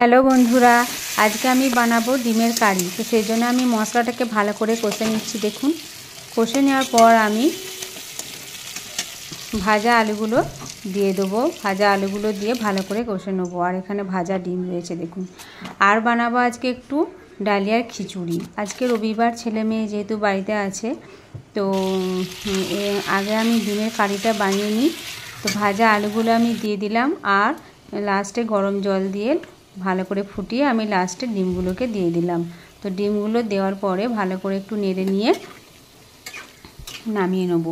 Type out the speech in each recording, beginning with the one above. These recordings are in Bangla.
হ্যালো বন্ধুরা, আজকে আমি বানাবো ডিমের কারি। তো সেই জন্য আমি মশলাটাকে ভালো করে কষে নিচ্ছি। দেখুন, কষে নেওয়ার পর আমি ভাজা আলুগুলো দিয়ে দেবো। ভাজা আলুগুলো দিয়ে ভালো করে কষে নেবো। আর এখানে ভাজা ডিম রয়েছে দেখুন। আর বানাবো আজকে একটু ডালিয়ার খিচুড়ি। আজকে রবিবার, ছেলে মেয়ে যেহেতু বাড়িতে আছে, তো আগে আমি ডিমের কারিটা বানিয়ে নিই। তো ভাজা আলুগুলো আমি দিয়ে দিলাম, আর লাস্টে গরম জল দিয়ে ভালো করে ফুটিয়ে আমি লাস্টে ডিমগুলোকে দিয়ে দিলাম। তো ডিমগুলো দেওয়ার পরে ভালো করে একটু নেড়ে নিয়ে নামিয়ে নেব।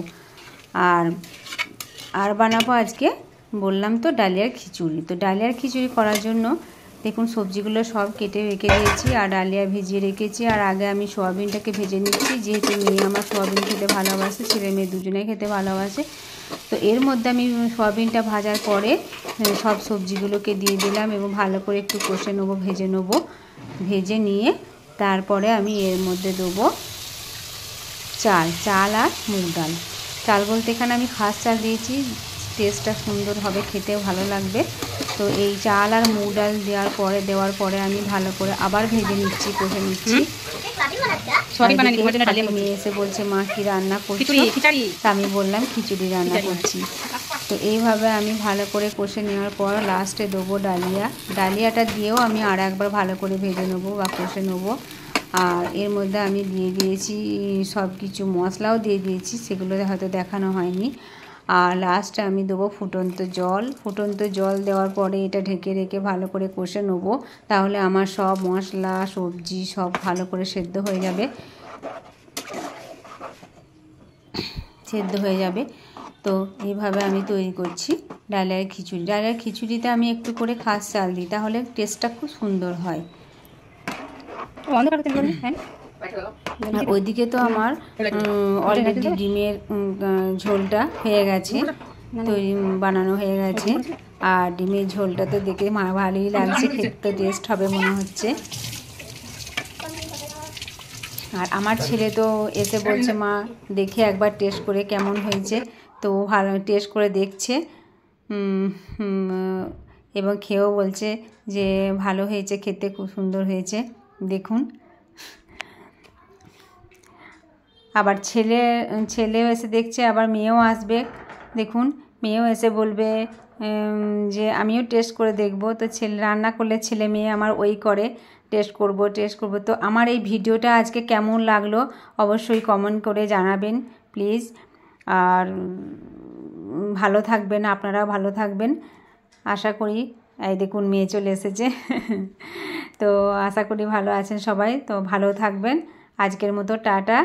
আর বানাবো আজকে, বললাম তো, ডালিয়ার খিচুড়ি। তো ডালিয়ার খিচুড়ি করার জন্য দেখুন সবজিগুলো সব কেটে রেখে দিয়েছি, আর ডালিয়া ভিজিয়ে রেখেছি। আর আগে আমি সোয়াবিনটাকে ভেজে নিচ্ছি, যেহেতু মেয়ে আমার সোয়াবিন খেতে ভালোবাসে, ছেলে মেয়ে দুজনেই খেতে ভালোবাসে। তো এর মধ্যে আমি সোয়াবিনটা ভাজার পরে সব সবজিগুলোকে দিয়ে দিলাম এবং ভালো করে একটু কষে নেবো, ভেজে নেবো। ভেজে নিয়ে তারপরে আমি এর মধ্যে দেবো চাল আর মুগ ডাল। চাল বলতে এখানে আমি খাস চাল দিয়েছি, টেস্টটা সুন্দর হবে, খেতেও ভালো লাগবে। তো এই চাল আর মুগ ডাল দেওয়ার পরে আমি ভালো করে আবার ভেজে নিচ্ছি, কষে নিচ্ছি। মেয়ে এসে বলছে, মা কি রান্না করছো? আমি বললাম খিচুড়ি রান্না করছি। তো এইভাবে আমি ভালো করে কষে নেওয়ার পর লাস্টে দেবো ডালিয়াটা দিয়েও আমি আর একবার ভালো করে ভেজে নেবো বা কষে নেবো। আর এর মধ্যে আমি দিয়ে দিয়েছি সব কিছু মশলাও দিয়ে দিয়েছি, সেগুলো হয়তো দেখানো হয়নি। আর লাস্টে আমি দেবো ফুটন্ত জল দেওয়ার পরে এটা ঢেকে রেখে ভালো করে কষে নেবো। তাহলে আমার সব মশলা সবজি সব ভালো করে সেদ্ধ হয়ে যাবে। তো এইভাবে আমি তৈরি করছি ডালিয়ার খিচুড়িতে আমি একটু করে খাস চাল দিই, তাহলে টেস্টটা খুব সুন্দর হয়। আর ওইদিকে তো আমার অলরেডি ডিমের ঝোলটা হয়ে গেছে, বানানো হয়ে গেছে। আর ডিমের ঝোলটা তো দেখে ভালোই লাগছে, খেতে টেস্ট হবে মনে হচ্ছে। আর আমার ছেলে তো এসে বলছে, মা দেখে একবার টেস্ট করে কেমন হয়েছে। তো ভালো টেস্ট করে দেখছে এবং খেয়েও বলছে যে ভালো হয়েছে, খেতে খুব সুন্দর হয়েছে। দেখুন, আবার ছেলেও এসে দেখছে, আবার মেয়েও আসবে। দেখুন, মেয়েও এসে বলবে যে আমিও টেস্ট করে দেখব। তো ছেলে রান্না করলে ছেলে মেয়ে আমার ওই করে, টেস্ট করব। তো আমার এই ভিডিওটা আজকে কেমন লাগলো অবশ্যই কমেন্ট করে জানাবেন প্লিজ। আর ভালো থাকবেন, আপনারাও ভালো থাকবেন আশা করি। এই দেখুন, মেয়ে চলে এসেছে। তো আশা করি ভালো আছেন সবাই। তো ভালো থাকবেন। আজকের মতো টাটা।